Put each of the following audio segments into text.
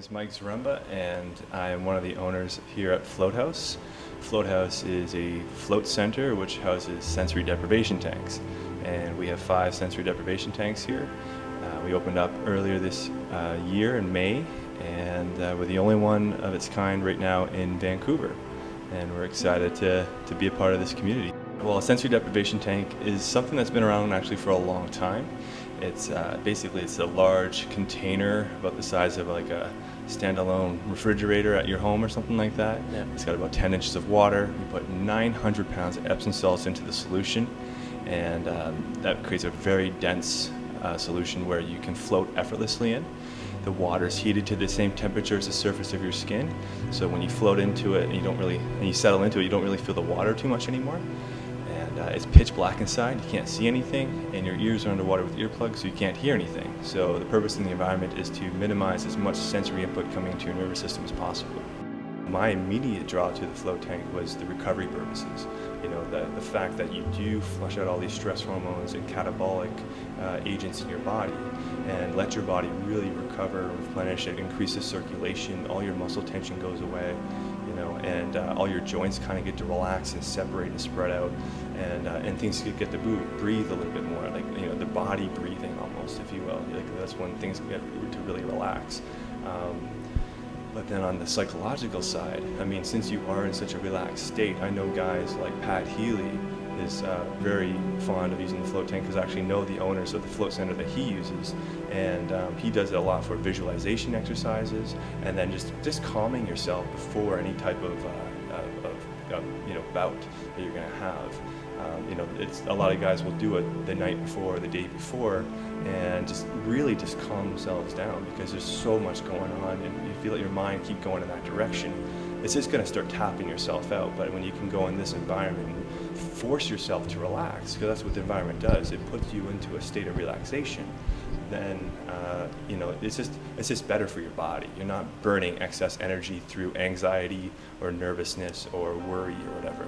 is Mike Zaremba, and I am one of the owners here at Float House. Float House is a float center which houses sensory deprivation tanks, and we have 5 sensory deprivation tanks here. We opened up earlier this year in May, and we're the only one of its kind right now in Vancouver, and we're excited to be a part of this community. Well, a sensory deprivation tank is something that's been around actually for a long time. It's basically it's a large container about the size of like a standalone refrigerator at your home or something like that. Yeah. It's got about 10 inches of water. We put 900 pounds of Epsom salts into the solution, and that creates a very dense solution where you can float effortlessly in. The water is heated to the same temperature as the surface of your skin, so when you float into it and you settle into it, you don't really feel the water too much anymore. And it's pitch black inside, you can't see anything, and your ears are underwater with earplugs, so you can't hear anything. So the purpose in the environment is to minimize as much sensory input coming into your nervous system as possible. My immediate draw to the float tank was the recovery purposes. You know, the fact that you do flush out all these stress hormones and catabolic agents in your body and let your body really recover, replenish it, increases circulation, all your muscle tension goes away, you know, and all your joints kind of get to relax and separate and spread out, and things get to breathe a little bit more, like, you know, the body breathing almost, if you will. Like, that's when things get to really relax. But then on the psychological side, I mean, since you are in such a relaxed state, I know guys like Pat Healy is very fond of using the float tank because I actually know the owners of the float center that he uses, and he does it a lot for visualization exercises, and then just calming yourself before any type of bout that you're going to have. You know, it's a lot of guys will do it the night before, the day before, and just calm themselves down because there's so much going on, and you feel that your mind keep going in that direction. It's just going to start tapping yourself out. But when you can go in this environment and force yourself to relax, because that's what the environment does, it puts you into a state of relaxation, then you know, it's just better for your body. You're not burning excess energy through anxiety or nervousness or worry or whatever.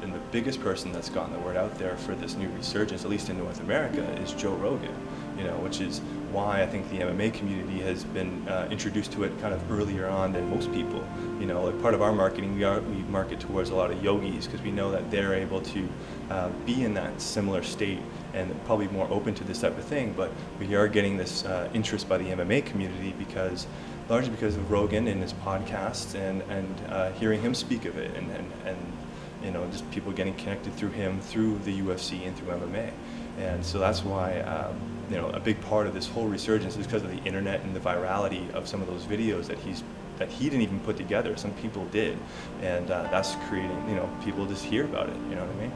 And the biggest person that's gotten the word out there for this new resurgence, at least in North America, is Joe Rogan, you know, which is why I think the MMA community has been introduced to it kind of earlier on than most people. You know, like, part of our marketing, we market towards a lot of yogis because we know that they're able to be in that similar state and probably more open to this type of thing. But we are getting this interest by the MMA community largely because of Rogan and his podcasts and hearing him speak of it, and you know, just people getting connected through him, through the UFC and through MMA. And so that's why, you know, a big part of this whole resurgence is because of the internet and the virality of some of those videos that he didn't even put together. Some people did, and that's creating, you know, people just hear about it, you know what I mean?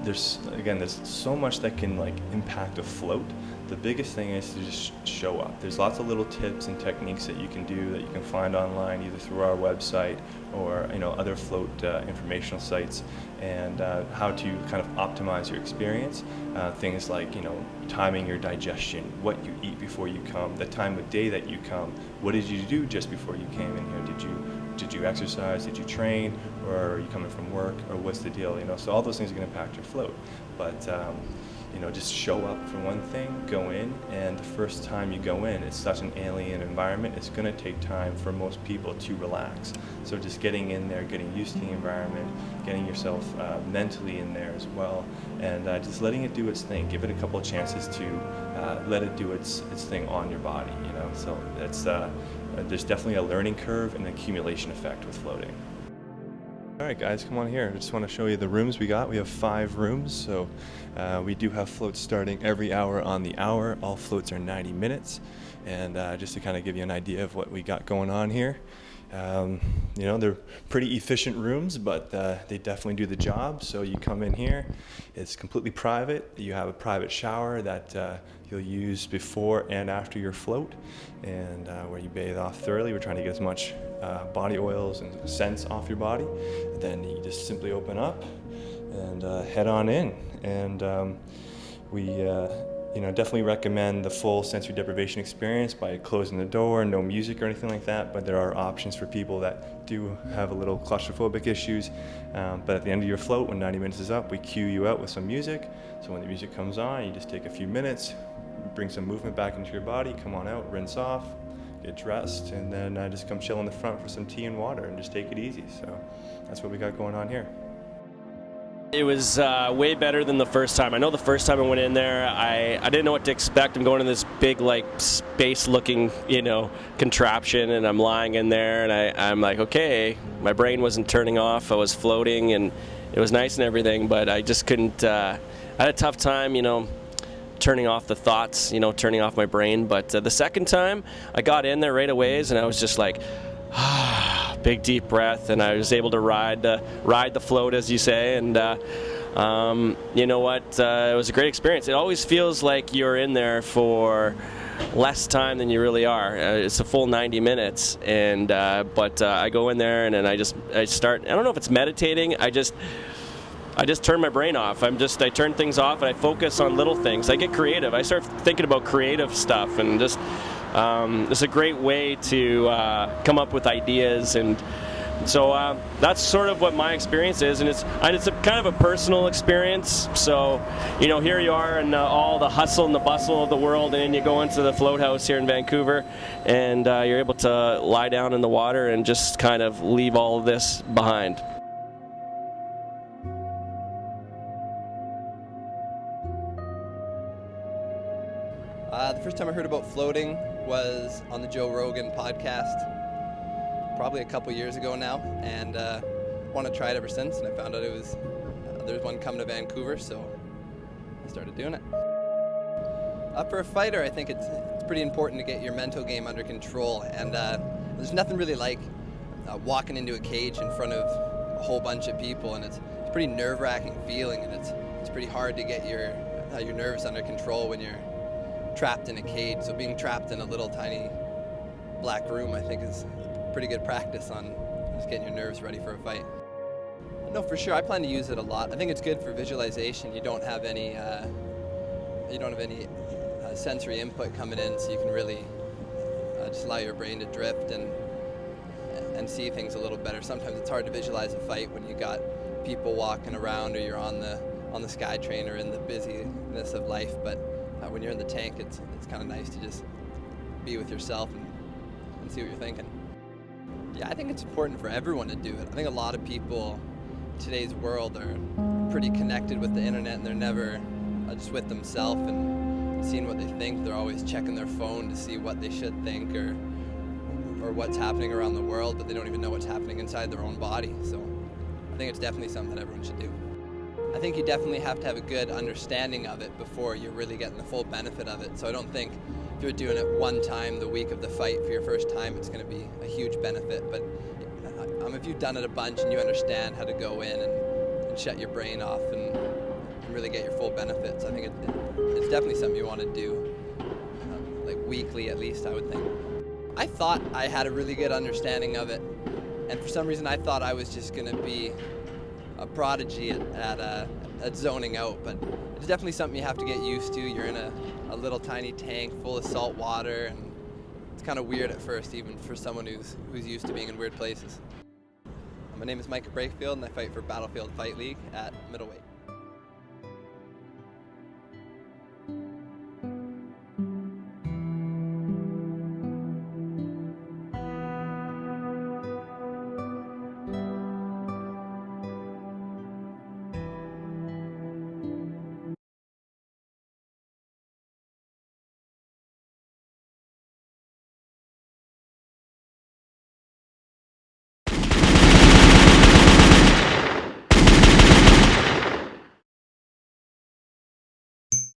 There's so much that can, like, impact a float. The biggest thing is to just show up. There's lots of little tips and techniques that you can do that you can find online, either through our website or, you know, other float informational sites, and how to kind of optimize your experience. Things like, you know, timing your digestion, what you eat before you come, the time of day that you come, what did you do just before you came in here? Did you exercise? Did you train? Or are you coming from work? Or what's the deal? You know, so all those things are going to impact your float. But you know, just show up for one thing, go in, and the first time you go in, it's such an alien environment, it's going to take time for most people to relax. So just getting in there, getting used to the environment, getting yourself mentally in there as well, and just letting it do its thing. Give it a couple of chances to let it do its thing on your body, you know. So it's there's definitely a learning curve and an accumulation effect with floating. All right, guys, come on here. I just want to show you the rooms we got. We have 5 rooms, so we do have floats starting every hour on the hour. All floats are 90 minutes, and just to kind of give you an idea of what we got going on here. You know, they're pretty efficient rooms, but they definitely do the job. So you come in here, it's completely private. You have a private shower that you'll use before and after your float, and where you bathe off thoroughly. We're trying to get as much body oils and scents off your body. Then you just simply open up and head on in. And we you know, definitely recommend the full sensory deprivation experience by closing the door, no music or anything like that, but there are options for people that do have a little claustrophobic issues. But at the end of your float, when 90 minutes is up, we cue you out with some music. So when the music comes on, you just take a few minutes, bring some movement back into your body, come on out, rinse off, get dressed, and then I just come chill in the front for some tea and water and just take it easy. So that's what we got going on here. It was way better than the first time. I know the first time I went in there, I didn't know what to expect. I'm going in this big, like, space-looking, contraption, and I'm lying in there, and I'm like, okay, my brain wasn't turning off. I was floating, and it was nice and everything, but I just couldn't. I had a tough time, turning off the thoughts, turning off my brain. But the second time, I got in there right away, and I was just like, big deep breath, and I was able to ride the float, as you say, and you know what, it was a great experience. It always feels like you're in there for less time than you really are. It's a full 90 minutes, and but I go in there, and then I start, I don't know if it's meditating, I just turn my brain off. I turn things off, and I focus on little things. I get creative. I start thinking about creative stuff, and just it's a great way to come up with ideas, and so that's sort of what my experience is, and it's a kind of a personal experience. So, here you are in all the hustle and the bustle of the world, and then you go into the float house here in Vancouver, and you're able to lie down in the water and just kind of leave all of this behind. The first time I heard about floating was on the Joe Rogan podcast, probably a couple years ago now, and want to try it ever since. And I found out there's one coming to Vancouver, so I started doing it. For a fighter, I think it's pretty important to get your mental game under control, and there's nothing really like walking into a cage in front of a whole bunch of people, and it's a pretty nerve-wracking feeling, and it's pretty hard to get your nerves under control when you're trapped in a cage. So being trapped in a little tiny black room, I think, is pretty good practice on just getting your nerves ready for a fight. No, for sure, I plan to use it a lot. I think it's good for visualization. You don't have any sensory input coming in, so you can really just allow your brain to drift and see things a little better. Sometimes it's hard to visualize a fight when you got people walking around, or you're on the SkyTrain, or in the busyness of life, but when you're in the tank, it's kind of nice to just be with yourself and see what you're thinking. Yeah, I think it's important for everyone to do it. I think a lot of people in today's world are pretty connected with the internet, and they're never just with themselves and seeing what they think. They're always checking their phone to see what they should think or what's happening around the world, but they don't even know what's happening inside their own body. So I think it's definitely something that everyone should do. I think you definitely have to have a good understanding of it before you're really getting the full benefit of it. So I don't think if you're doing it one time the week of the fight for your first time, it's going to be a huge benefit. But if you've done it a bunch and you understand how to go in and shut your brain off and really get your full benefits, I think it's definitely something you want to do, like weekly at least, I would think. I thought I had a really good understanding of it, and for some reason I thought I was just going to be a prodigy at zoning out, but it's definitely something you have to get used to. You're in a little tiny tank full of salt water, and it's kind of weird at first, even for someone who's used to being in weird places. My name is Micah Brakefield, and I fight for Battlefield Fight League at middleweight.